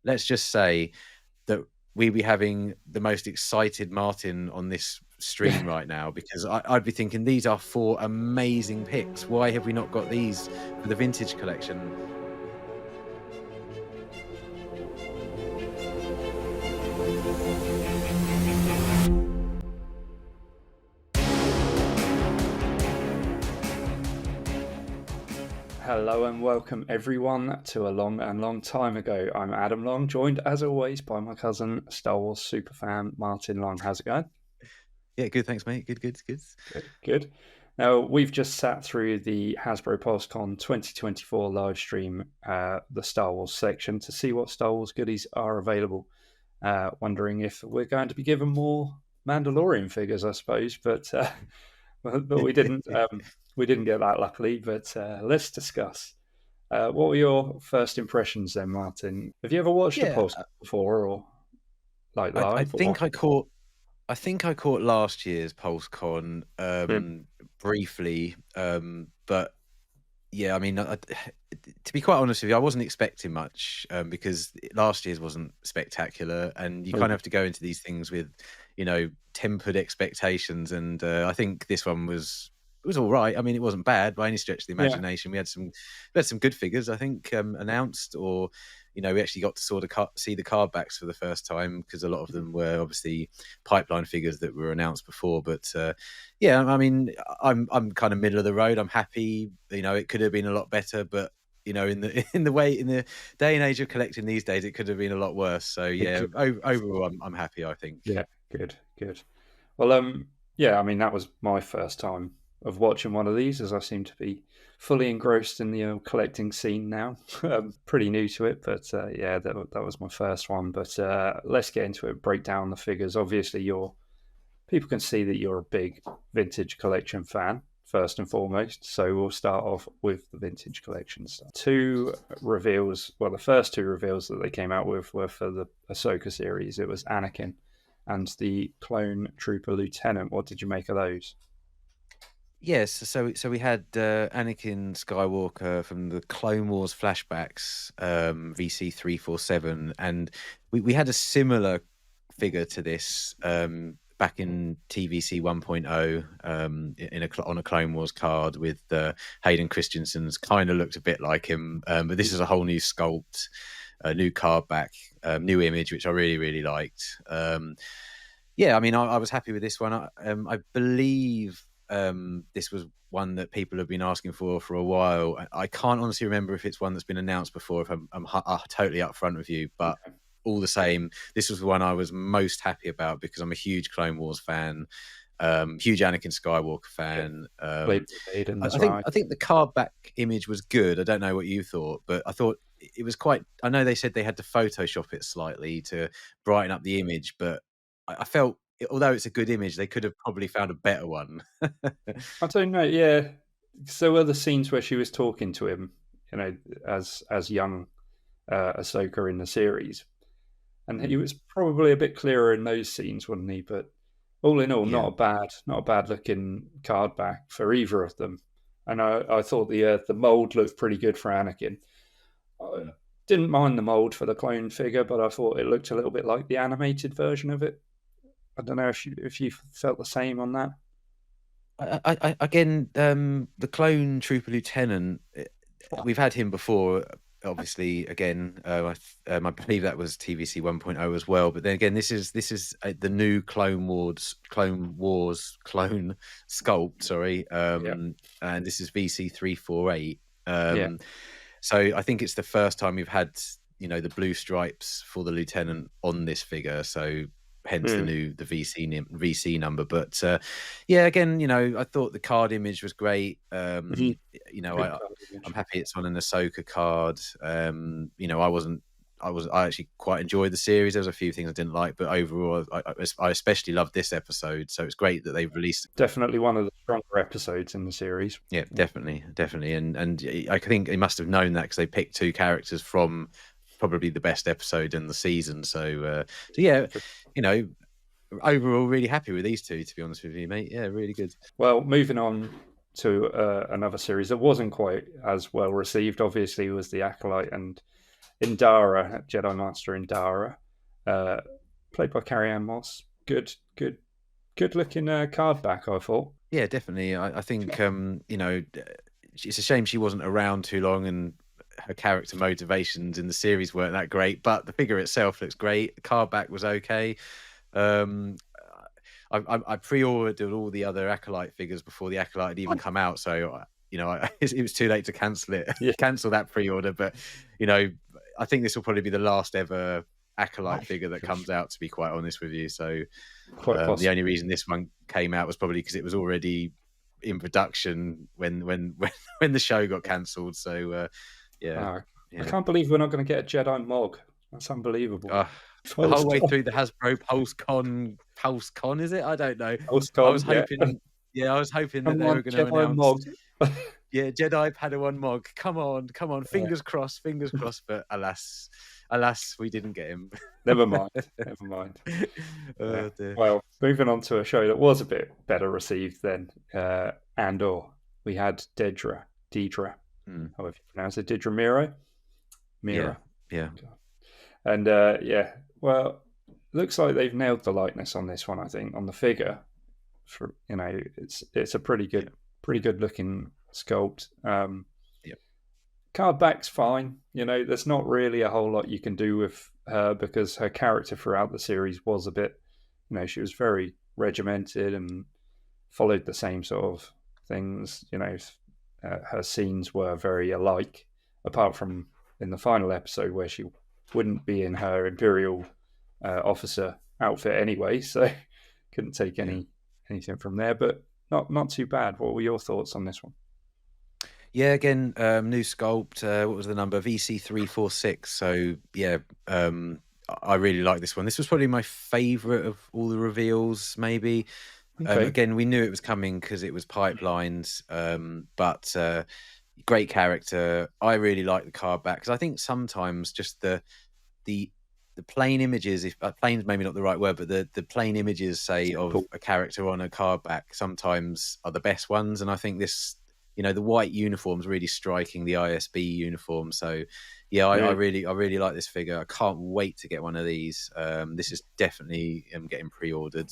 let's just say that we be having the most excited Martyn on this stream right now, because I'd be thinking these are 4 amazing picks. Why have we not got these for the vintage collection? Hello and welcome everyone to A Long and Long Time Ago. I'm Adam Long, joined as always by my cousin, Star Wars superfan Martyn Long. How's it going? Yeah, good, thanks, mate. Good. Now, we've just sat through the Hasbro Pulse Con 2024 live stream, the Star Wars section, to see what Star Wars goodies are available. Wondering if we're going to be given more Mandalorian figures, I suppose, but we didn't. We didn't get that, luckily, but let's discuss. What were your first impressions then, Martyn? Have you ever watched a Pulse before, or like live? I think I caught last year's Pulse Con briefly, but yeah, I mean, to be quite honest with you, I wasn't expecting much because last year's wasn't spectacular, and you kind of have to go into these things with, tempered expectations, and I think this one was all right. I mean, it wasn't bad by any stretch of the imagination. We had some good figures, I think, announced, or we actually got to sort of see the card backs for the first time, because a lot of them were obviously pipeline figures that were announced before. But yeah, I mean, I'm kind of middle of the road. I'm happy. It could have been a lot better, but in the day and age of collecting these days, it could have been a lot worse. So yeah, overall, I'm happy, I think. Yeah, good. Well, yeah, I mean, that was my first time of watching one of these, as I seem to be fully engrossed in the collecting scene now. I'm pretty new to it, but yeah, that was my first one. But let's get into it, break down the figures. Obviously, people can see that you're a big vintage collection fan, first and foremost. So we'll start off with the vintage collection stuff. 2 reveals, well, the first 2 reveals that they came out with were for the Ahsoka series. It was Anakin and the Clone Trooper Lieutenant. What did you make of those? Yes, so we had Anakin Skywalker from the Clone Wars flashbacks, VC 347, and we had a similar figure to this back in TVC 1.0 on a Clone Wars card with Hayden Christensen's kind of looked a bit like him, but this is a whole new sculpt, a new card back, new image, which I really, really liked. Yeah, I mean, I was happy with this one. I believe this was one that people have been asking for a while. I can't honestly remember if it's one that's been announced before, if I'm totally upfront with you, but all the same, this was the one I was most happy about, because I'm a huge Clone Wars fan, huge Anakin Skywalker fan. I think the card back image was good. I don't know what you thought, but I thought it was quite, I know they said they had to Photoshop it slightly to brighten up the image, but I felt, although it's a good image, they could have probably found a better one. I don't know. Yeah. So were the scenes where she was talking to him, as young Ahsoka in the series, and he was probably a bit clearer in those scenes, wasn't he? But all in all, not a bad looking card back for either of them. And I thought the mold looked pretty good for Anakin. I didn't mind the mold for the clone figure, but I thought it looked a little bit like the animated version of it. I don't know if you felt the same on that. Again, the Clone Trooper Lieutenant, we've had him before. Obviously, again, I believe that was TVC 1.0 as well. But then again, this is the new Clone Wars clone sculpt. Sorry, and this is VC 348. So I think it's the first time we've had the blue stripes for the lieutenant on this figure. So hence the VC number. But yeah, again, I thought the card image was great. I'm happy it's on an Ahsoka card. I actually quite enjoyed the series. There was a few things I didn't like, but overall, I especially loved this episode. So it's great that they've released. Definitely one of the stronger episodes in the series. Yeah, definitely, and I think they must have known that, because they picked 2 characters from probably the best episode in the season. So yeah, overall, really happy with these 2, to be honest with you, mate. Yeah, really good. Well, moving on to another series that wasn't quite as well received, obviously, was the Acolyte and Indara, Jedi Master Indara, played by Carrie-Anne Moss. Good looking card back, I thought. Yeah, definitely. I think it's a shame she wasn't around too long, and her character motivations in the series weren't that great. But the figure itself looks great. The card back was okay. Um, I pre-ordered all the other Acolyte figures before the Acolyte had even come out, so it was too late to cancel it. Yeah. Cancel that pre-order. But I think this will probably be the last ever Acolyte figure that comes out, to be quite honest with you. So the only reason this one came out was probably because it was already in production when the show got cancelled. So I can't believe we're not going to get a Jedi Mog. That's unbelievable. The whole way through the Hasbro Pulse Con, is it? I don't know. Pulse Con, I was hoping, I was hoping that they were going to announce Mog. Yeah, Jedi Padawan Mog. Come on. Fingers crossed. But alas, we didn't get him. Never mind. Well, moving on to a show that was a bit better received than Andor. We had Dedra, however you pronounce it, Dedra Mira. Yeah. And well, looks like they've nailed the likeness on this one. I think on the figure, it's a pretty good looking sculpt. Card back's fine. There's not really a whole lot you can do with her because her character throughout the series was a bit, she was very regimented and followed the same sort of things. Her scenes were very alike, apart from in the final episode where she wouldn't be in her Imperial officer outfit anyway, so couldn't take anything from there. But not too bad. What were your thoughts on this one? Yeah, again, new sculpt. What was the number? VC346. So yeah, I really like this one. This was probably my favourite of all the reveals. Maybe. Okay. Again, we knew it was coming because it was pipelined. But great character. I really like the card back because I think sometimes just the plain images, if plain's maybe not the right word, but the plain images, say, of a character on a card back sometimes are the best ones. And I think this, the white uniform's really striking, the ISB uniform. So yeah, I really like this figure. I can't wait to get one of these. This is definitely getting pre-ordered.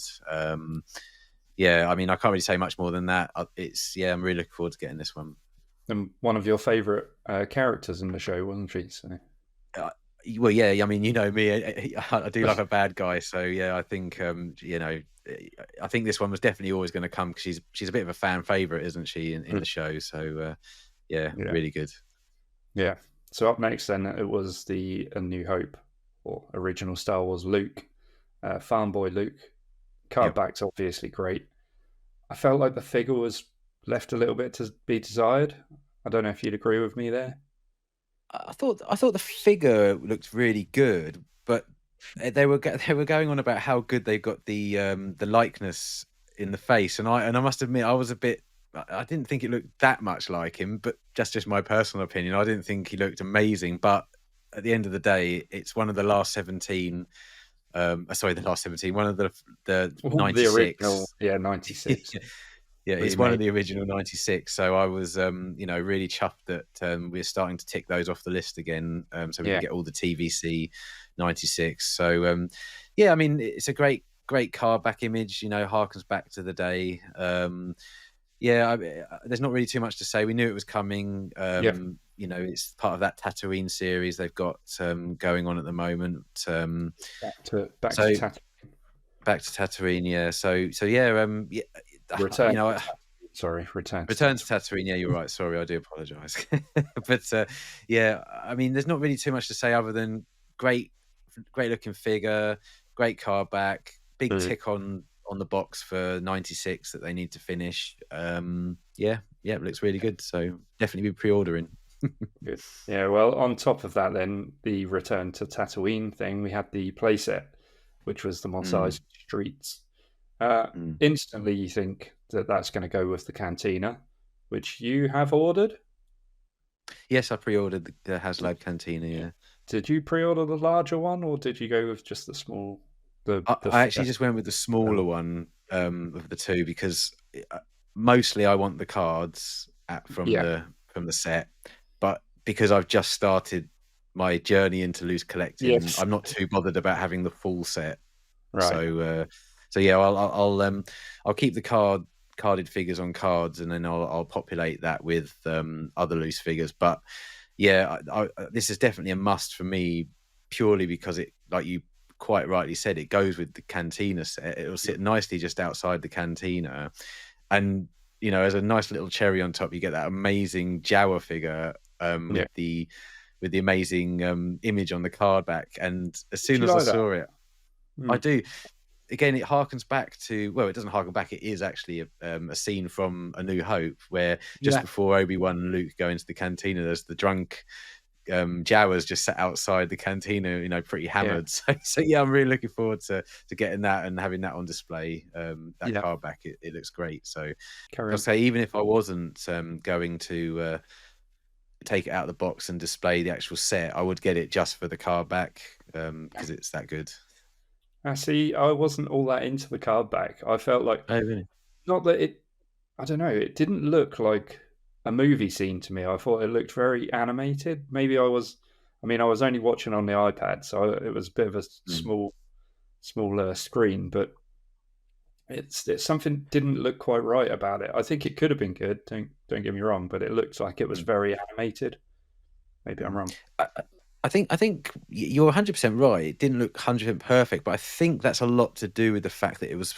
Yeah, I mean, I can't really say much more than that. I'm really looking forward to getting this one. And one of your favourite characters in the show, wasn't she? So. Well, yeah, I mean, me, I do love a bad guy. So yeah, I think, I think this one was definitely always going to come because she's a bit of a fan favourite, isn't she, in the show? So yeah, really good. Yeah. So up next, then, it was the A New Hope or original Star Wars Luke, Farm Boy Luke. Card back's obviously great. I felt like the figure was left a little bit to be desired. I don't know if you'd agree with me there. I thought the figure looked really good, but they were going on about how good they got the likeness in the face, and I must admit I didn't think it looked that much like him, but just my personal opinion, I didn't think he looked amazing. But at the end of the day, it's one of the last 17. The last 17. One of the 96. The original, 96. Yeah, it's one of the original 96. So I was, really chuffed that we're starting to tick those off the list again, so we can get all the TVC 96. So I mean, it's a great card back image. Harkens back to the day. There's not really too much to say. We knew it was coming. It's part of that Tatooine series they've got going on at the moment. Back to Tatooine, yeah. Return to Tatooine. Yeah, you're right. Sorry, I do apologise. But I mean, there's not really too much to say other than great looking figure, great card back, big tick on the box for 96 that they need to finish. It looks really good. So definitely be pre-ordering. Good. Yeah, well, on top of that, then the return to Tatooine thing, we had the playset, which was the Mos Eisley streets. Instantly, you think that's going to go with the Cantina, which you have ordered? Yes, I pre-ordered the HasLab Cantina, yeah. Did you pre-order the larger one, or did you go with just the small? I actually just went with the smaller one of the two because mostly I want the cards from the set, but because I've just started my journey into loose collecting. Yes. I'm not too bothered about having the full set. Right. So yeah, I'll keep the carded figures on cards, and then I'll populate that with other loose figures. But yeah, this is definitely a must for me, purely because it, like you quite rightly said, it goes with the Cantina set. It'll sit nicely just outside the Cantina, and as a nice little cherry on top, you get that amazing Jawa figure Yeah. with the amazing image on the card back. And as Do soon you as I like that? saw it, I do. Again, it harkens back to, well, it doesn't harken back. It is actually a scene from A New Hope, where just Yeah. before Obi-Wan and Luke go into the cantina, there's the drunk Jawas just sat outside the cantina, pretty hammered. So yeah, I'm really looking forward to getting that and having that on display. That card back, it looks great. So I'll say, even if I wasn't going to take it out of the box and display the actual set, I would get it just for the card back, because it's that good. See, I wasn't all that into the card back. I felt like, Oh, really? not that it, I don't know, it didn't look like a movie scene to me. I thought it looked very animated. Maybe I was only watching on the iPad, so it was a bit of a smaller screen, but it's something didn't look quite right about it. I think it could have been good. Don't get me wrong, but it looked like it was very animated. Maybe I'm wrong. I think you're 100% right. It didn't look 100% perfect, but I think that's a lot to do with the fact that it was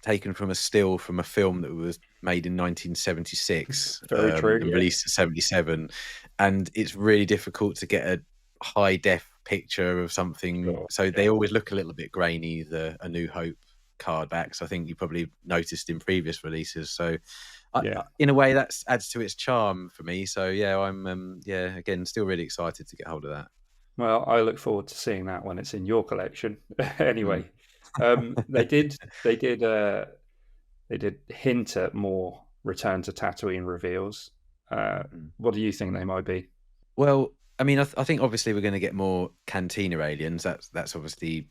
taken from a still from a film that was made in 1976 Very true, and released in 77, and it's really difficult to get a high def picture of something. Sure, so they always look a little bit grainy, the A New Hope card backs. I think you probably noticed in previous releases. So in a way, that adds to its charm for me. So yeah, I'm again still really excited to get hold of that. Well, I look forward to seeing that when it's in your collection. Anyway, they did hint at more Return to Tatooine reveals. What do you think they might be? Well, I mean, I think obviously we're going to get more Cantina aliens. That's obviously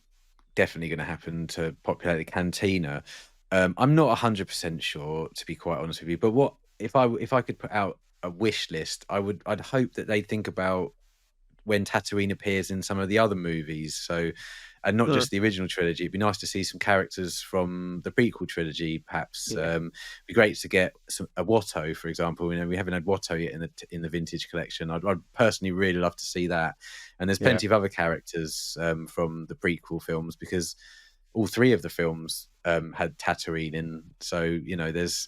definitely going to happen to populate the Cantina. I'm not 100% sure, to be quite honest with you. But what if I could put out a wish list? I'd hope that they think about when Tatooine appears in some of the other movies. So, and not just the original trilogy. It'd be nice to see some characters from the prequel trilogy, perhaps. It'd be great to get a Watto, for example. We haven't had Watto yet in the vintage collection. I'd personally really love to see that. And there's plenty of other characters from the prequel films, because all three of the films had Tatooine in. So there's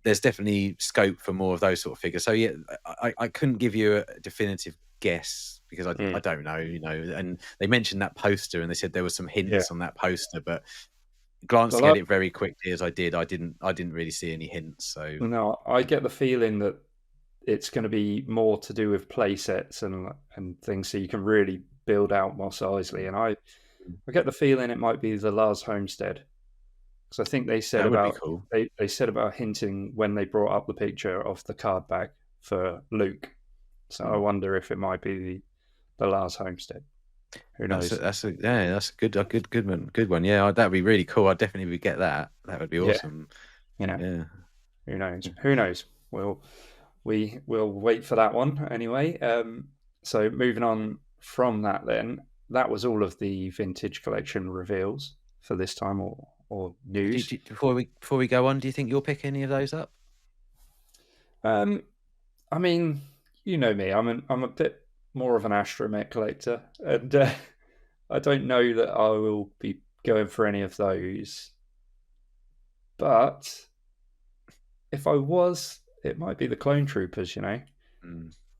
definitely scope for more of those sort of figures. So yeah, I couldn't give you a definitive guess, because I don't know, and they mentioned that poster and they said there were some hints on that poster, but glancing at it very quickly as I didn't really see any hints. So no, I get the feeling that it's going to be more to do with play sets and things, so you can really build out Mos Eisley. And I get the feeling it might be the Lars Homestead, because I think they said they said about hinting when they brought up the picture of the card back for Luke. So I wonder if it might be the Lars Homestead. Who knows? That's a good one. Yeah, that'd be really cool. I'd definitely get that. That would be awesome. Yeah. Who knows? Who knows? We'll wait for that one anyway. So moving on from that, then that was all of the vintage collection reveals for this time, or news. Before we go on, do you think you'll pick any of those up? I mean, you know me. I'm a bit more of an astromech collector, and I don't know that I will be going for any of those. But if I was, it might be the Clone Troopers. Yeah.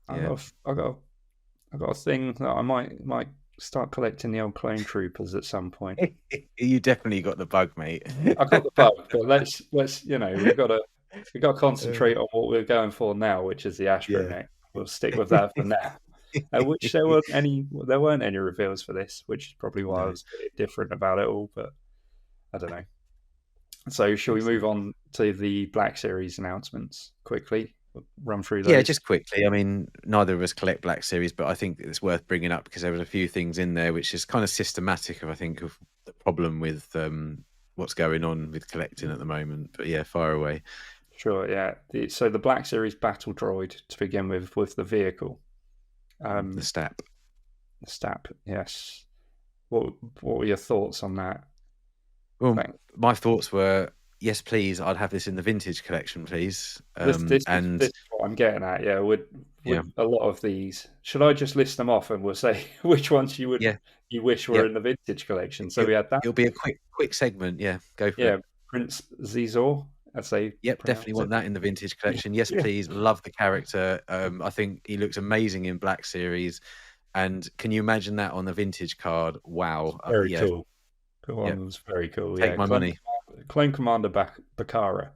I got a thing that I might start collecting the old Clone Troopers at some point. You definitely got the bug, mate. I got the bug, but let's we've got to concentrate on what we're going for now, which is the astromech. We'll stick with that for now. Which there weren't any reveals for this, which is probably why I was a bit different about it all. But I don't know. So shall we move on to the Black Series announcements quickly? We'll run through those. Yeah, just quickly. I mean, neither of us collect Black Series, but I think it's worth bringing up because there was a few things in there which is kind of systematic of the problem with what's going on with collecting at the moment. But yeah, fire away. Sure, yeah. The Black Series battle droid to begin with the vehicle. The STAP. The Stap, yes. What were your thoughts on that? Well, Thank my thoughts were, yes, please, I'd have this in the vintage collection, please. this And is what I'm getting at. Yeah, yeah, would a lot of these. Should I just list them off and we'll say which ones yeah, you wish were yep. in the vintage collection? So It, we had that. it'll be a quick segment. Yeah, go for it. Yeah, Prince Zizor, as they Yep, definitely pronounce want it. that in the vintage collection. Yes, Yeah, please. Love the character. I think he looks amazing in Black Series. And can you imagine that on the vintage card? Wow. very Yeah, cool. The yeah. one was very cool. Take Yeah, my money. Clone Commander Bakara.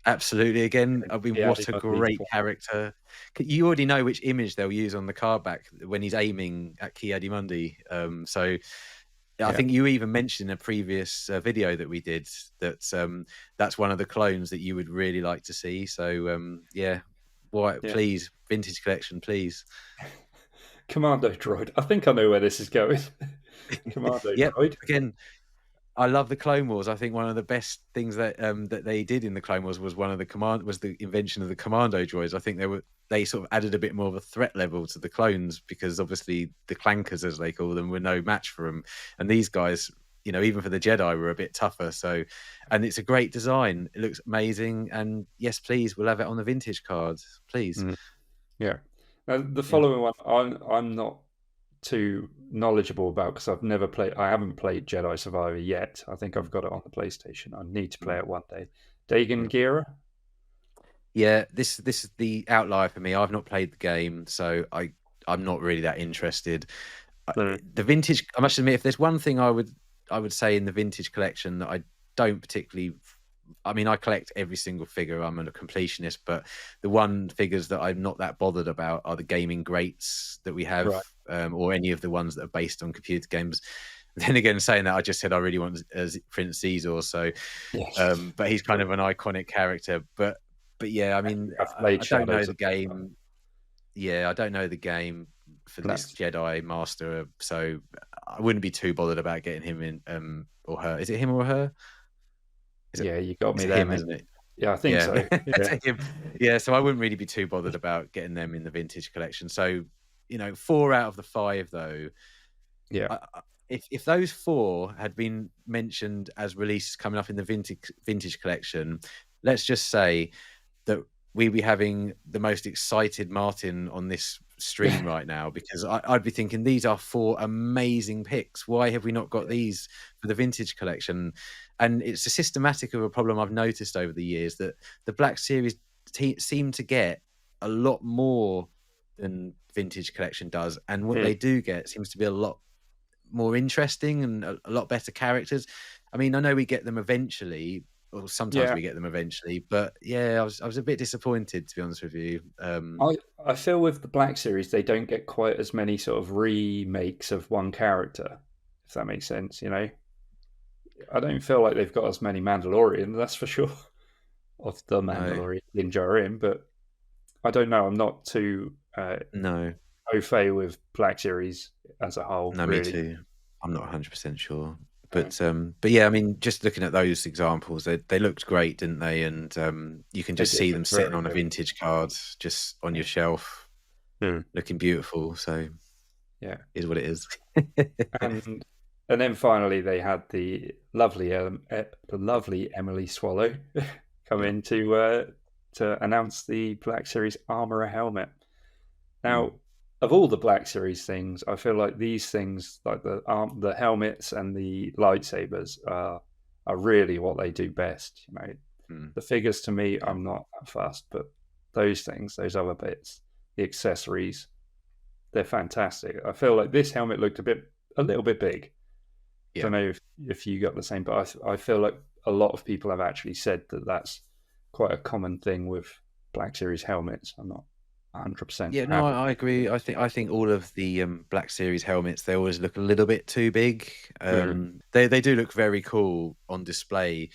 Absolutely. Again, I mean, Yeah, what a Bundy. great character. You already know which image they'll use on the card back when he's aiming at Ki-Adi-Mundi. So I Yeah, think you even mentioned in a previous video that we did that that's one of the clones that you would really like to see. So yeah, why yeah. please, vintage collection, please. Commando Droid. I think I know where this is going. Commando Yep. Droid. Again, I love the Clone Wars. I think one of the best things that they did in the Clone Wars was the invention of the commando droids. I think they sort of added a bit more of a threat level to the clones because obviously the clankers, as they call them, were no match for them. And these guys, even for the Jedi, were a bit tougher. So, and it's a great design. It looks amazing. And yes, please, we'll have it on the vintage cards, please. Mm, yeah. Now, the Yeah. following one, I'm not too knowledgeable about because I've never played. I haven't played Jedi Survivor yet. I think I've got it on the PlayStation. I need to play Mm. it one day. Dagon Yeah. Gira. Yeah, this is the outlier for me. I've not played the game, so I'm not really that interested. Mm. The vintage, I must admit, if there's one thing I would say in the vintage collection that I don't particularly, I mean, I collect every single figure. I'm a completionist, but the one figures that I'm not that bothered about are the gaming greats that we have, Right. or any of the ones that are based on computer games. Then again, saying that, I just said I really want Prince Caesar, so Yes. but he's kind of an iconic character. But yeah, I mean, I've played I don't know Shadows the of game. Yeah, I don't know the game for this That's Jedi Master, so I wouldn't be too bothered about getting him in, or her. Is it him or her? Is it? yeah. You got It's me a there, him, mate. isn't it? Yeah, I think Yeah, so. it's Yeah. a him. Yeah, so I wouldn't really be too bothered about getting them in the vintage collection. So 4 out of the 5 though. Yeah. If those 4 had been mentioned as releases coming up in the vintage collection, let's just say that we'd be having the most excited Martyn on this stream right now, because I'd be thinking these are 4 amazing picks. Why have we not got these for the vintage collection? And it's a systematic of a problem I've noticed over the years, that the Black Series seem to get a lot more than vintage collection does, and what Mm. they do get seems to be a lot more interesting and a lot better characters. I mean, I know we get them eventually, or sometimes Yeah. we get them eventually, but yeah, I was a bit disappointed, to be honest with you. I feel with the Black Series they don't get quite as many sort of remakes of one character, if that makes sense. I don't feel like they've got as many Mandalorian, that's for sure. Of the No, Mandalorian in Jarin, but I don't know. I'm not too no, au fait with Black Series as a whole, no, me really. too. I'm not 100% sure. Uh, But yeah, I mean, just looking at those examples, they looked great, didn't they? And you can they just did see look them sitting very on a good. vintage card, just on your shelf, Hmm. looking beautiful. So Yeah, is what it is. and and then finally they had the lovely Emily Swallow come Yeah. in to announce the Black Series Armorer helmet. Mm. Now, of all the Black Series things, I feel like these things, like the helmets and the lightsabers, are really what they do best. Mm. The figures to me, Yeah. I'm not that fast, but those things, those other bits, the accessories, they're fantastic. I feel like this helmet looked a little bit big. Yeah. Don't know if you got the same, but I feel like a lot of people have actually said that that's quite a common thing with Black Series helmets. I'm not 100% Yeah, no, happy. I agree. I think all of the Black Series helmets, they always look a little bit too big. Mm. They do look very cool on display,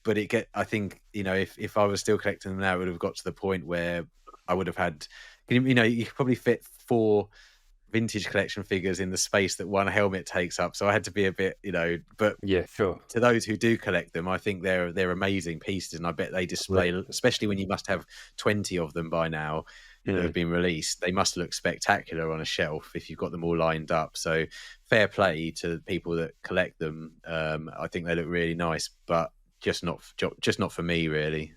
but I think if I was still collecting them now, it would have got to the point where I would have had, you could probably fit 4 vintage collection figures in the space that one helmet takes up. So I had to be a bit, but Yeah, sure. to those who do collect them, I think they're amazing pieces, and I bet they display, especially when you must have 20 of them by now. that have been released, they must look spectacular on a shelf if you've got them all lined up. So fair play to people that collect them. I think they look really nice, but just not for me, really.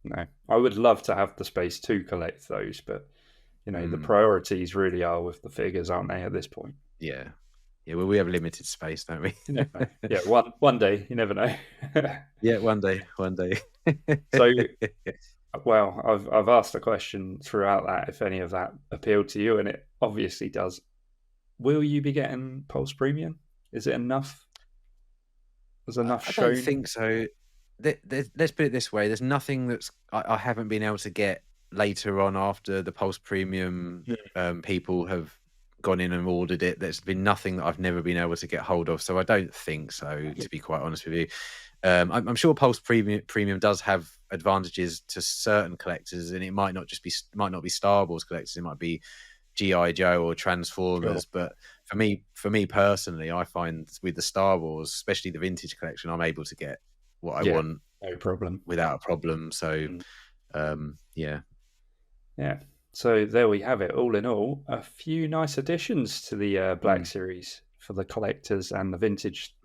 No, I would love to have the space to collect those, but the priorities really are with the figures, aren't they, at this point? Yeah. Well, we have limited space, don't we? You never know. Yeah, one day, you never know. Yeah, one day. So, well, I've asked a question throughout that if any of that appealed to you, and it obviously does. Will you be getting Pulse Premium? Is it enough? There's enough I shown? don't think so. Let's put it this way: there's nothing that's I haven't been able to get later on after the Pulse Premium people have gone in and ordered it. There's been nothing that I've never been able to get hold of, so I don't think so. To be quite honest with you, I'm sure Pulse Premium does have advantages to certain collectors, and it might not be Star Wars collectors. It might be G.I. Joe or Transformers. Sure. But for me personally, I find with the Star Wars, especially the vintage collection, I'm able to get what I want, no problem, without a problem. So, yeah. So there we have it. All in all, a few nice additions to the Black Series for the collectors and the vintage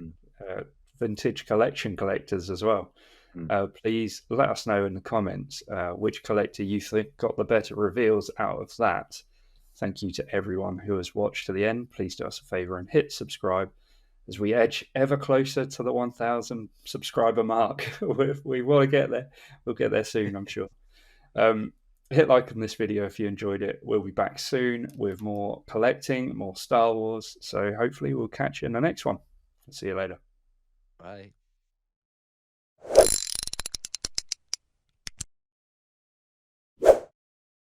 collection collectors as well. Please let us know in the comments which collector you think got the better reveals out of that. Thank you to everyone who has watched to the end. Please do us a favor and hit subscribe as we edge ever closer to the 1,000 subscriber mark. We want to get there. We'll get there soon, I'm sure. Hit like on this video if you enjoyed it. We'll be back soon with more collecting, more Star Wars. So hopefully we'll catch you in the next one. See you later. Bye.